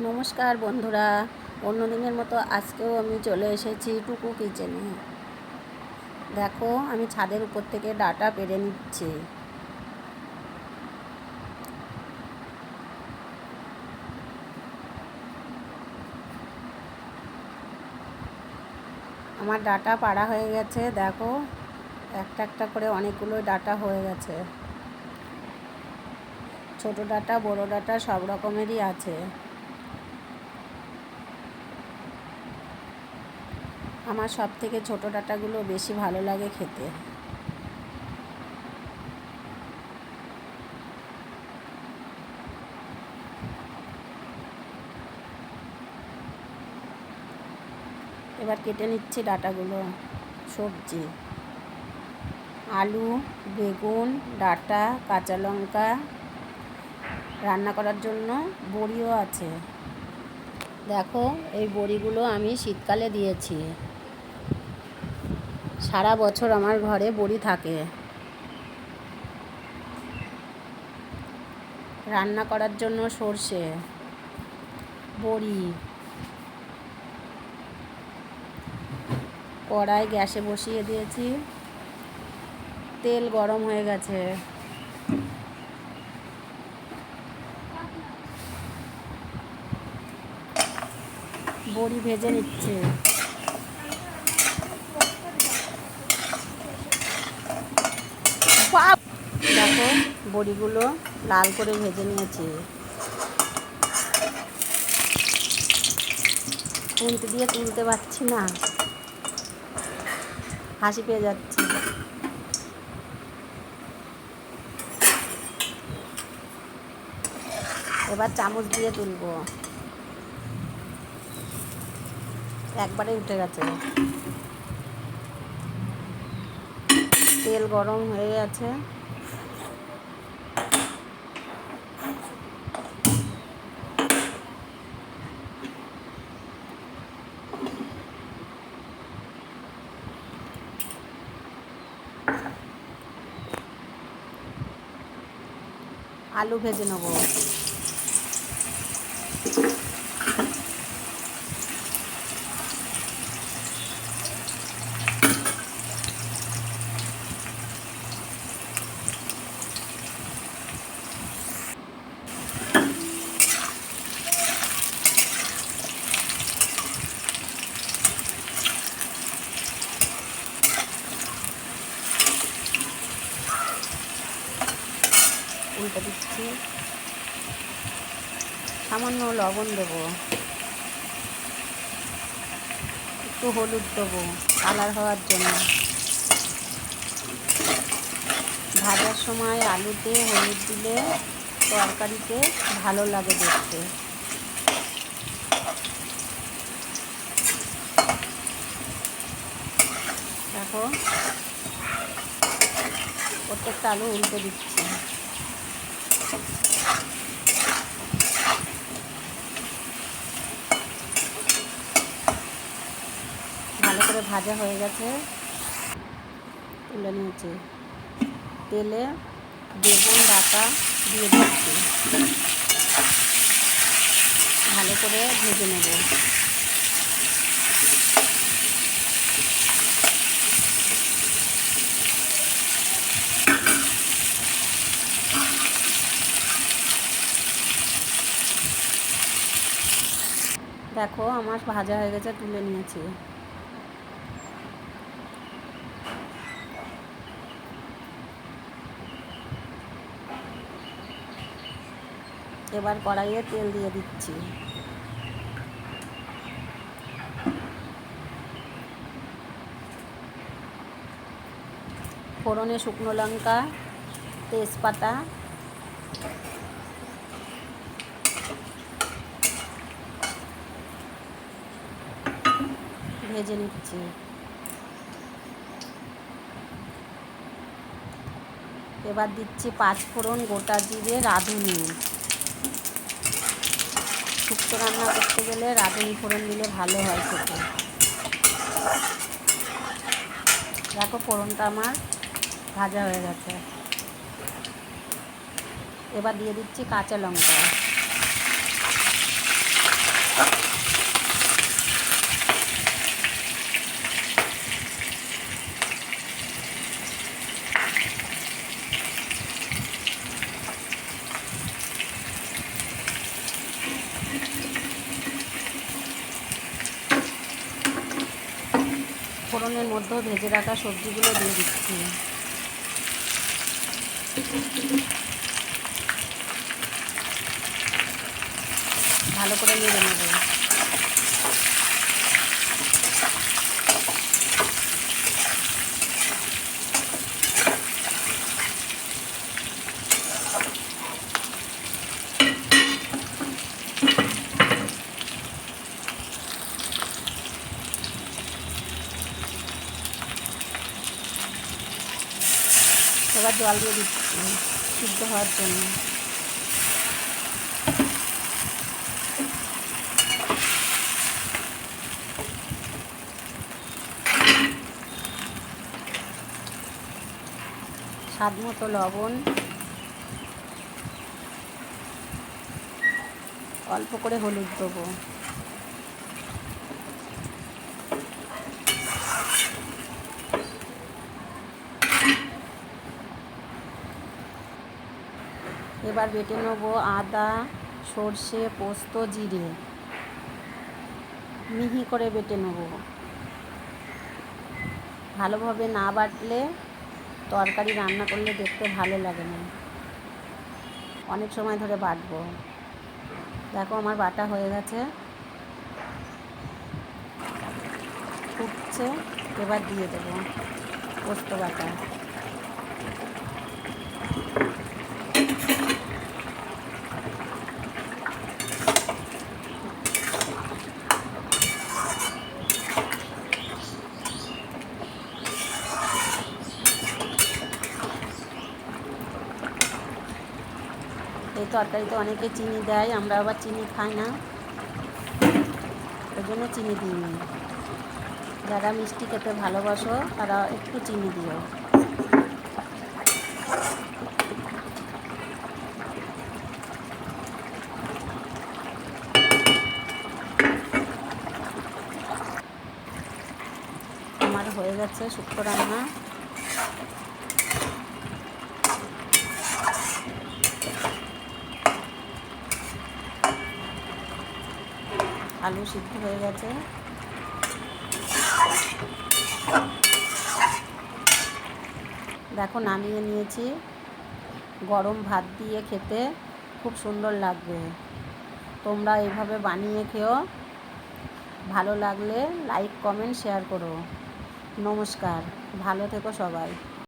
নমস্কার বন্ধুরা, অন্যদিনের মতো আজকেও আমি চলে এসেছি টুকু কিচেনে। দেখো, আমি ছাদের উপর থেকে ডাঁটা পেড়ে নিচ্ছি। আমার ডাঁটা পাড়া হয়ে গেছে। দেখো, একটা একটা করে অনেকগুলো ডাঁটা হয়ে গেছে। ছোট ডাঁটা, বড় ডাঁটা সব রকমেরই আছে। আমার সব থেকে ছোট ডাঁটাগুলো বেশি ভালো লাগে খেতে। এবার কেটে নিচ্ছি ডাঁটাগুলো। সবজি: আলু, বেগুন, ডাঁটা, কাঁচা লঙ্কা, রান্না করার জন্য বড়িও আছে। দেখো, এই বড়িগুলো আমি শীতকালে দিয়েছি। সারা বছর আমার ঘরে বড়ি থাকে। রান্না করার জন্য সর্ষে, বড়ি। কড়াই গ্যাসে বসিয়ে দিয়েছি, তেল গরম হয়ে গেছে। বড়ি ভেজে নিচ্ছে। দেখো, বড়িগুলো লাল করে ভেজে নিয়েছি। খুন্তি দিয়ে তুলতে পারছি না, হাসি পেয়ে যাচ্ছে। এবার চামচ দিয়ে তুলবো। একবারে উঠে গেছে। তেল গরম হয়ে গেছে। আলু ভেজে নেব। উল্টে দিচ্ছি। সামান্য লবণ দেব, একটু হলুদ দেবো কালার হওয়ার জন্য। ভাজার সময় আলুতে হলুদ দিলে তরকারিতে ভালো লাগে দেখতে। দেখো, প্রত্যেকটা আলু উল্টে দিচ্ছি। ভালো করে ভাজা হয়ে গেছে, তুলে নিয়েছি। তেলে বেগুন, ডাঁটা দিয়ে দিচ্ছি। ভালো করে ভেজে নেব। দেখো, আমার ভাজা হয়ে গেছে, তুলে নিয়েছি। এবার কড়াইয়ে তেল দিয়ে দিচ্ছি। ফোড়নে শুকনো লঙ্কা, তেজপাতা, ভেজে নিচ্ছি। এবার দিচ্ছি পাঁচফোড়ন, গোটা জিরে, রাঁধুনি। শুক্তো রান্না করতে গেলে রাঁধুনি ফোড়ন দিলে ভালো হয় খেতে। দেখো, ফোড়নটা আমার ভাজা হয়ে গেছে। এবার দিয়ে দিচ্ছি কাঁচা লঙ্কা। ফোড়নের মধ্যেও ভেজে রাখা সবজিগুলো দিয়ে দিচ্ছি। ভালো করে নেড়ে নেব। এবার জল দিয়ে দিচ্ছি সিদ্ধ হওয়ার জন্য। স্বাদ মতো লবণ, অল্প করে হলুদ দেবো। এবার বেটে নেব আদা, সর্ষে, পোস্ত, জিরে, মিহি করে বেটে নেব। ভালোভাবে না বাটলে তরকারি রান্না করলে দেখতে ভালো লাগে না, অনেক সময় ধরে বাটবো। দেখো আমার বাটা হয়ে গেছে, ফুটছে। এবার দিয়ে দেবো পোস্ত বাটা। এই তরকারিতে অনেকে চিনি দেয়, আমরা আবার চিনি খাই না, ওই জন্য চিনি দিইনি। যারা মিষ্টি খেতে ভালোবাসো তারা একটু চিনি দিও। আমার হয়ে গেছে শুক্তো রান্না। আলু সিদ্ধ হয়ে গেছে। দেখো নামিয়ে নিয়েছি। গরম ভাত দিয়ে খেতে খুব সুন্দর লাগবে। তোমরা এইভাবে বানিয়ে খেও। ভালো লাগলে লাইক, কমেন্ট, শেয়ার করো। নমস্কার, ভালো থেকো সবাই।